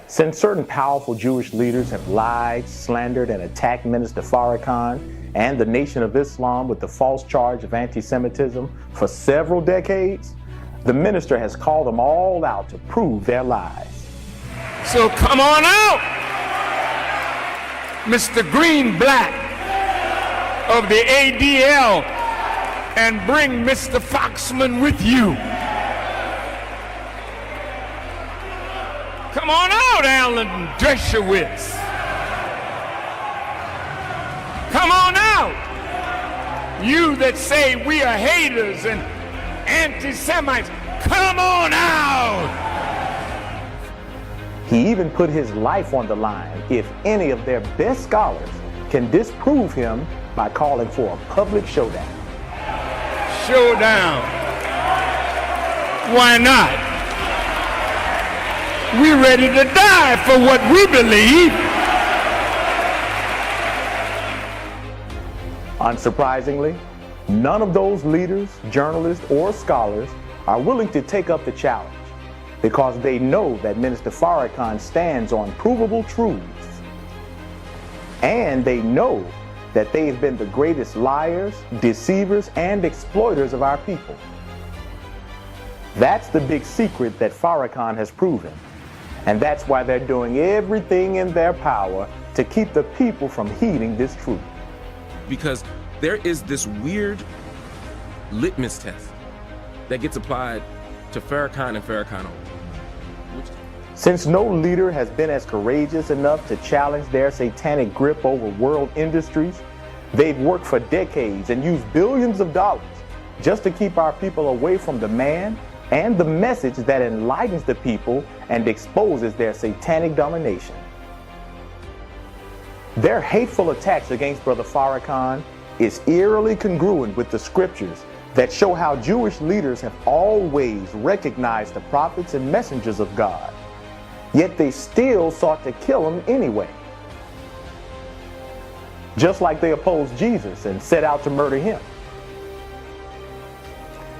Since certain powerful Jewish leaders have lied, slandered, and attacked Minister Farrakhan and the Nation of Islam with the false charge of anti-Semitism for several decades, the minister has called them all out to prove their lies. So come on out, Mr. Greenblatt of the ADL, and bring Mr. Foxman with you. Come on out, Alan Dershowitz. Come on out, you that say we are haters and anti-Semites. Come on out. He even put his life on the line if any of their best scholars can disprove him by calling for a public showdown. Showdown. Why not? We're ready to die for what we believe. Unsurprisingly, none of those leaders, journalists, or scholars are willing to take up the challenge because they know that Minister Farrakhan stands on provable truths. And they know that they've been the greatest liars, deceivers, and exploiters of our people. That's the big secret that Farrakhan has proven. And that's why they're doing everything in their power to keep the people from heeding this truth. Because there is this weird litmus test that gets applied to Farrakhan and Farrakhan only. Since no leader has been as courageous enough to challenge their satanic grip over world industries, they've worked for decades and used billions of dollars just to keep our people away from the man and the message that enlightens the people and exposes their satanic domination. Their hateful attacks against Brother Farrakhan is eerily congruent with the scriptures that show how Jewish leaders have always recognized the prophets and messengers of God, yet they still sought to kill him anyway. Just like they opposed Jesus and set out to murder him.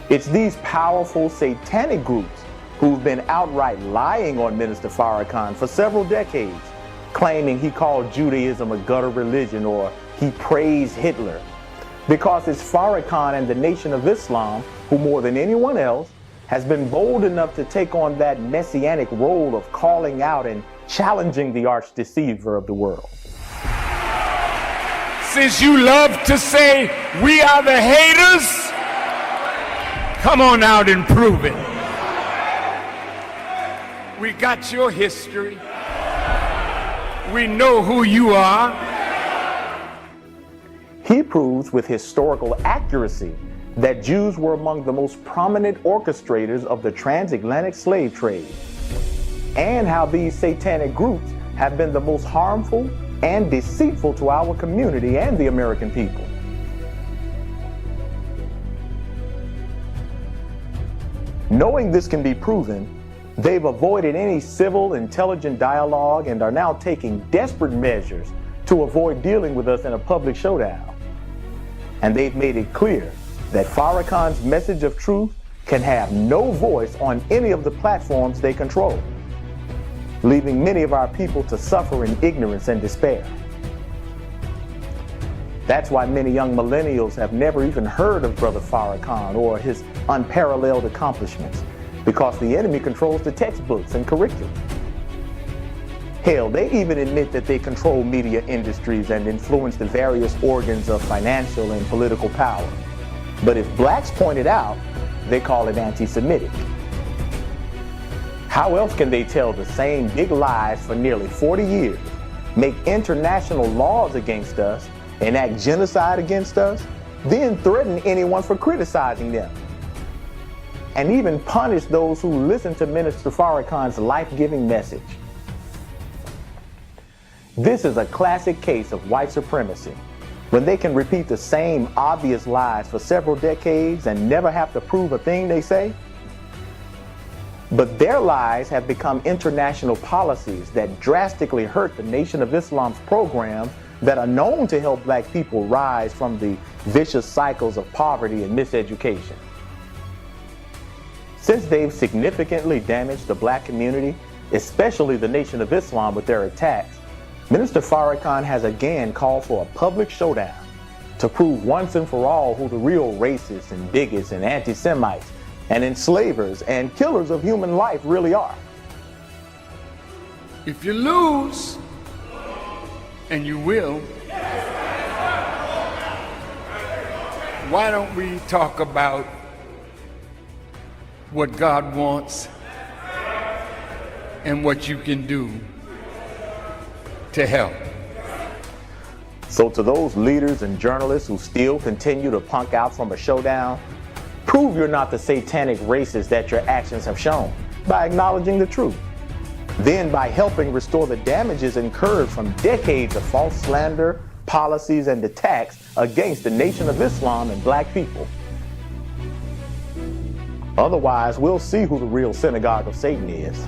It's these powerful satanic groups who've been outright lying on Minister Farrakhan for several decades, claiming he called Judaism a gutter religion or he praised Hitler. Because it's Farrakhan and the Nation of Islam who, more than anyone else, has been bold enough to take on that messianic role of calling out and challenging the arch deceiver of the world. Since you love to say we are the haters, come on out and prove it. We got your history. We know who you are. He proves with historical accuracy that Jews were among the most prominent orchestrators of the transatlantic slave trade, and how these satanic groups have been the most harmful and deceitful to our community and the American people. Knowing this can be proven, they've avoided any civil, intelligent dialogue and are now taking desperate measures to avoid dealing with us in a public showdown. And they've made it clear that Farrakhan's message of truth can have no voice on any of the platforms they control, leaving many of our people to suffer in ignorance and despair. That's why many young millennials have never even heard of Brother Farrakhan or his unparalleled accomplishments, because the enemy controls the textbooks and curriculum. Hell, they even admit that they control media industries and influence the various organs of financial and political power. But if blacks point it out, they call it anti-Semitic. How else can they tell the same big lies for nearly 40 years, make international laws against us, enact genocide against us, then threaten anyone for criticizing them, and even punish those who listen to Minister Farrakhan's life-giving message? This is a classic case of white supremacy, when they can repeat the same obvious lies for several decades and never have to prove a thing they say. But their lies have become international policies that drastically hurt the Nation of Islam's programs that are known to help black people rise from the vicious cycles of poverty and miseducation. Since they've significantly damaged the black community, especially the Nation of Islam with their attacks, Minister Farrakhan has again called for a public showdown to prove once and for all who the real racists and bigots and anti-Semites and enslavers and killers of human life really are. If you lose, and you will, why don't we talk about what God wants and what you can do to help? So to those leaders and journalists who still continue to punk out from a showdown, prove you're not the satanic racist that your actions have shown by acknowledging the truth. Then by helping restore the damages incurred from decades of false slander, policies, and attacks against the Nation of Islam and black people. Otherwise, we'll see who the real synagogue of Satan is.